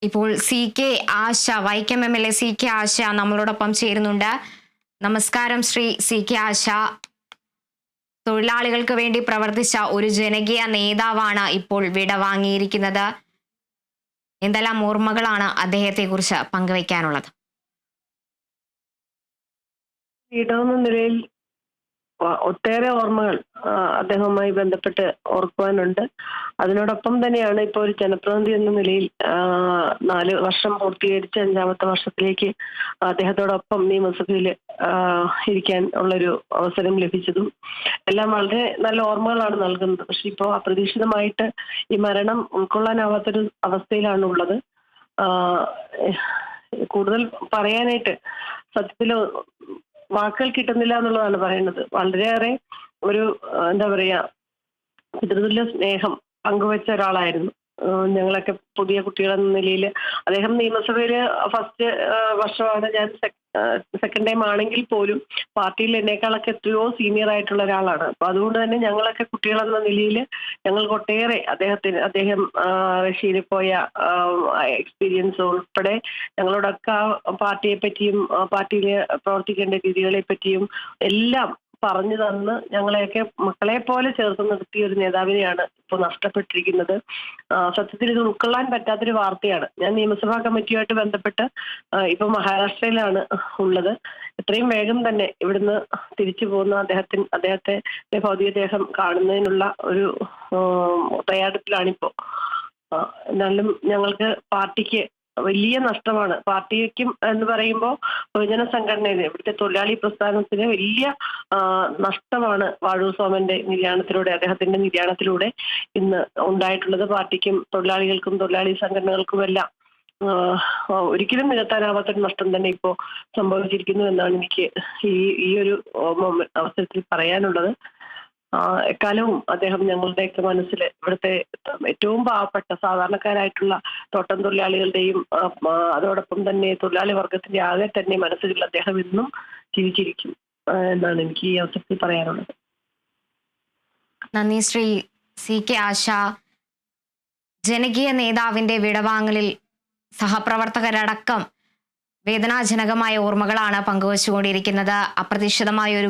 ഇപ്പോൾ C K ആശ, Vaikom MLA C K ആശ നമ്മളോടൊപ്പം ചേരുന്നുണ്ട്. നമസ്കാരം ശ്രീ സി കെ ആശ. തൊഴിലാളികൾക്ക് വേണ്ടി പ്രവർത്തിച്ച ഒരു ജനകീയ നേതാവാണ് ഇപ്പോൾ വിടവാങ്ങിയിരിക്കുന്നത്. എന്തെല്ലാം ഓർമ്മകളാണ് അദ്ദേഹത്തെ കുറിച്ച് പങ്കുവയ്ക്കാനുള്ളത്? ലീഡറെന്ന നിലയിൽ ഒട്ടേറെ ഓർമ്മകൾ അദ്ദേഹവുമായി ബന്ധപ്പെട്ട് ഓർക്കുവാനുണ്ട്. അതിനോടൊപ്പം തന്നെയാണ് ഇപ്പോൾ ഒരു ജനപ്രതിനിധി എന്ന നിലയിൽ 4 വർഷം പൂർത്തീകരിച്ച് 5ാമത്തെ വർഷത്തിലേക്ക് അദ്ദേഹത്തോടൊപ്പം നിയമസഭയിൽ ഇരിക്കാൻ ഉള്ളൊരു അവസരം ലഭിച്ചതും എല്ലാം വളരെ നല്ല ഓർമ്മകളാണ് നൽകുന്നത്. പക്ഷെ ഇപ്പോൾ അപ്രതീക്ഷിതമായിട്ട് ഈ മരണം ഉൾക്കൊള്ളാനാവാത്തൊരു അവസ്ഥയിലാണ് ഉള്ളത്. കൂടുതൽ പറയാനായിട്ട് സത്യത്തിൽ വാക്കുകൾ കിട്ടുന്നില്ല എന്നുള്ളതാണ് പറയുന്നത്. വളരെയേറെ ഒരു എന്താ പറയാ, പിതൃതുല്യ സ്നേഹം പങ്കുവെച്ച ഒരാളായിരുന്നു. ഞങ്ങളൊക്കെ പുതിയ കുട്ടികളെന്ന നിലയിൽ അദ്ദേഹം നിയമസഭയിൽ ഫസ്റ്റ് വർഷമാണ്, ഞാൻ സെക്കൻഡ് ടൈം ആണെങ്കിൽ പോലും പാർട്ടിയിൽ എന്നേക്കാളൊക്കെ എത്രയോ സീനിയർ ആയിട്ടുള്ള ഒരാളാണ്. അപ്പൊ അതുകൊണ്ട് തന്നെ ഞങ്ങളൊക്കെ കുട്ടികളെന്ന നിലയിൽ ഞങ്ങൾക്ക് ഒട്ടേറെ അദ്ദേഹം റഷ്യയിൽ പോയ എക്സ്പീരിയൻസ് ഉൾപ്പെടെ ഞങ്ങളോടൊക്കെ ആ പാർട്ടിയെ പറ്റിയും പാർട്ടിയിൽ പ്രവർത്തിക്കേണ്ട രീതികളെ പറ്റിയും എല്ലാം പറഞ്ഞു തന്ന് ഞങ്ങളെയൊക്കെ മക്കളെ പോലെ ചേർത്ത് നിർത്തിയ ഒരു നേതാവിനെയാണ് ഇപ്പോൾ നഷ്ടപ്പെട്ടിരിക്കുന്നത്. സത്യത്തിൽ ഇത് ഉൾക്കൊള്ളാൻ പറ്റാത്തൊരു വാർത്തയാണ്. ഞാൻ നിയമസഭാ കമ്മിറ്റിയുമായിട്ട് ബന്ധപ്പെട്ട് ഇപ്പൊ മഹാരാഷ്ട്രയിലാണ് ഉള്ളത്. എത്രയും വേഗം തന്നെ ഇവിടുന്ന് തിരിച്ചു പോകുന്ന അദ്ദേഹത്തെ ഭൗതികദേഹം കാണുന്നതിനുള്ള ഒരു തയ്യാറെടുപ്പിലാണിപ്പോ. എന്നാലും ഞങ്ങൾക്ക് പാർട്ടിക്ക് വലിയ നഷ്ടമാണ്. പാർട്ടിക്കും എന്ന് പറയുമ്പോൾ ബഹുജന സംഘടനയിൽ ഇവിടുത്തെ തൊഴിലാളി പ്രസ്ഥാനത്തിന് വലിയ നഷ്ടമാണ് വാഴൂർ സോമന്റെ നിര്യാണത്തിലൂടെ, അദ്ദേഹത്തിന്റെ നിര്യാണത്തിലൂടെ ഇന്ന് ഉണ്ടായിട്ടുള്ളത്. പാർട്ടിക്കും തൊഴിലാളികൾക്കും തൊഴിലാളി സംഘടനകൾക്കും എല്ലാം ഒരിക്കലും നികത്താനാവാത്തൊരു നഷ്ടം തന്നെ ഇപ്പോൾ സംഭവിച്ചിരിക്കുന്നു എന്നാണ് എനിക്ക് ഈ ഒരു അവസരത്തിൽ പറയാനുള്ളത്. എക്കാലവും അദ്ദേഹം ഞങ്ങളുടെയൊക്കെ മനസ്സിൽ ഇവിടുത്തെ ഏറ്റവും പാവപ്പെട്ട സാധാരണക്കാരായിട്ടുള്ള തോട്ടം തൊഴിലാളികളുടെയും അതോടൊപ്പം തന്നെ തൊഴിലാളി വർഗത്തിന്റെ ആകെ തന്നെ മനസ്സുകളിൽ അദ്ദേഹം ഇന്നും ജീവിച്ചിരിക്കും എന്നാണ് എനിക്ക് ഈ അവസരത്തിൽ പറയാനുള്ളത്. നന്ദി ശ്രീ സി കെ ആശ. ജനകീയ നേതാവിന്റെ വിടവാങ്ങലിൽ സഹപ്രവർത്തകരടക്കം വേദനാജനകമായ ഓർമ്മകളാണ് പങ്കുവച്ചുകൊണ്ടിരിക്കുന്നത്. അപ്രതീക്ഷിതമായ ഒരു